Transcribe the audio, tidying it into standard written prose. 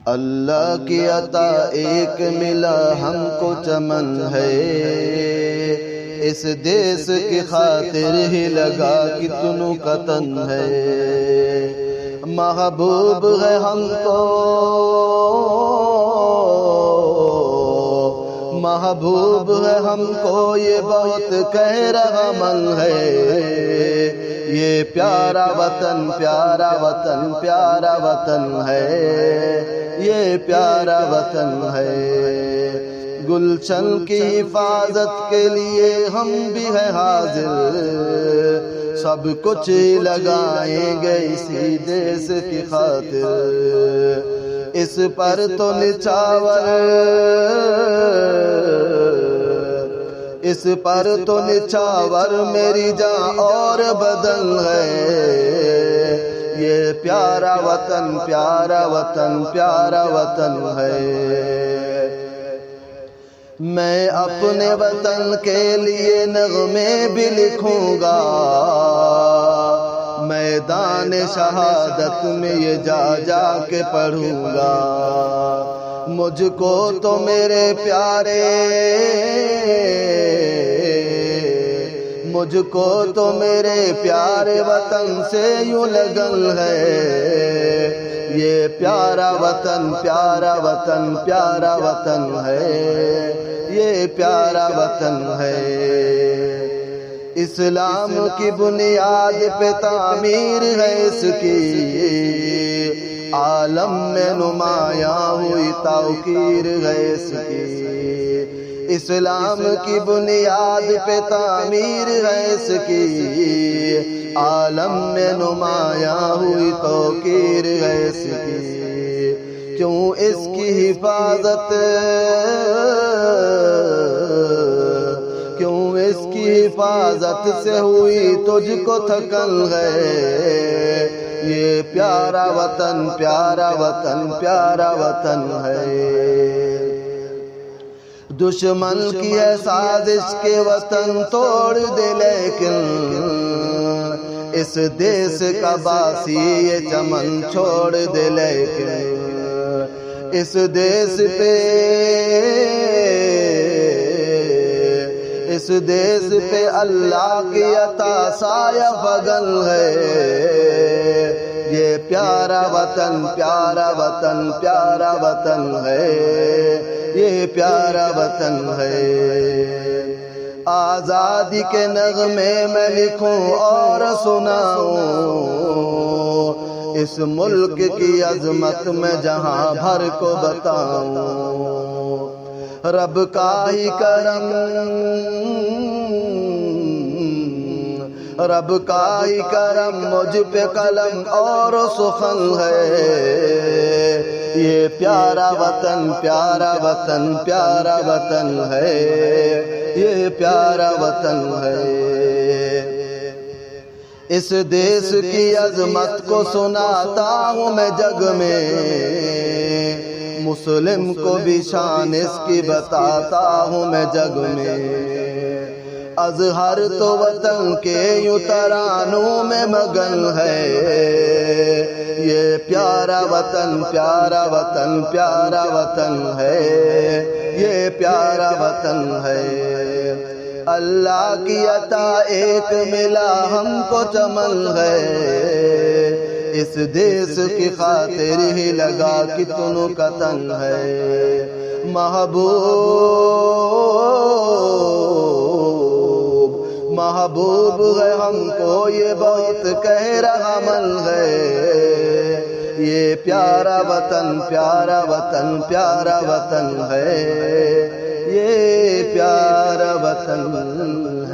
اللہ کی عطا ایک ملا ہم کو چمن ہے، اس دیس کی خاطر ہی لگا کتنوں کا تن ہے۔ محبوب ہے ہم کو، محبوب ہے ہم کو، یہ بہت کہہ رہا من ہے۔ یہ پیارا وطن، پیارا وطن، پیارا وطن ہے، یہ پیارا وطن ہے۔ گلشن کی حفاظت کے لیے ہم بھی ہیں حاضر، سب کچھ لگائیں گے اسی دیس کی خاطر۔ اس پر تو نچھاور، اس پر تو نچھاور میری جان اور بدن ہے۔ یہ پیارا وطن، پیارا وطن، پیارا وطن ہے۔ میں اپنے وطن کے لیے نغمے بھی لکھوں گا، میدان شہادت میں یہ جا جا کے پڑھوں گا۔ مجھ کو تو میرے پیارے، مجھ کو تو میرے پیارے وطن سے یوں لگن ہے۔ یہ پیارا وطن، پیارا وطن، پیارا وطن ہے، یہ پیارا وطن ہے۔ اسلام کی بنیاد پہ تعمیر ہے اس کی، عالم میں نمایاں ہوئی توقیر ہے اس کی۔ اسلام کی بنیاد پہ تعمیر ہے اس کی، عالم میں نمایاں ہوئی توقیر ہے اس کی۔ کیوں اس کی حفاظت، کیوں اس کی حفاظت سے ہوئی تجھ کو تھکن ہے۔ یہ پیارا وطن، پیارا وطن، پیارا وطن ہے۔ دشمن کی ہے سازش کے وطن توڑ دے، لیکن اس دیس کا باسی یہ چمن چھوڑ دے۔ لیکن اس دیس پہ، اس دیس پہ اللہ کی عطا سایہ فگن ہے۔ یہ پیارا وطن، پیارا وطن، پیارا وطن ہے، یہ پیارا وطن ہے۔ آزادی کے نغمے میں لکھوں اور سناؤں، اس ملک کی عظمت میں جہاں بھر کو بتاؤں۔ رب کا ہی کرم، رب کا ہی کرم مجھ پہ قلم اور سخن ہے۔ یہ پیارا وطن، پیارا وطن، پیارا وطن ہے، یہ پیارا وطن ہے۔ اس دیس کی عظمت کو سناتا ہوں میں جگ میں، مسلم کو بھی شان اس کی بتاتا ہوں میں جگ میں۔ اظہر تو وطن کے یوں ترانوں میں مگن ہے۔ یہ پیارا وطن، پیارا وطن، پیارا وطن ہے، یہ پیارا وطن ہے۔ اللہ کی عطا ایک ملا ہم کو چمن ہے، اس دیس کی خاطر ہی لگا کتنوں کا تن ہے۔ محبوب ہے ہم کو، یہ بہت کہہ رہا من ہے۔ یہ پیارا وطن، پیارا وطن، پیارا وطن ہے، یہ پیارا وطن ہے۔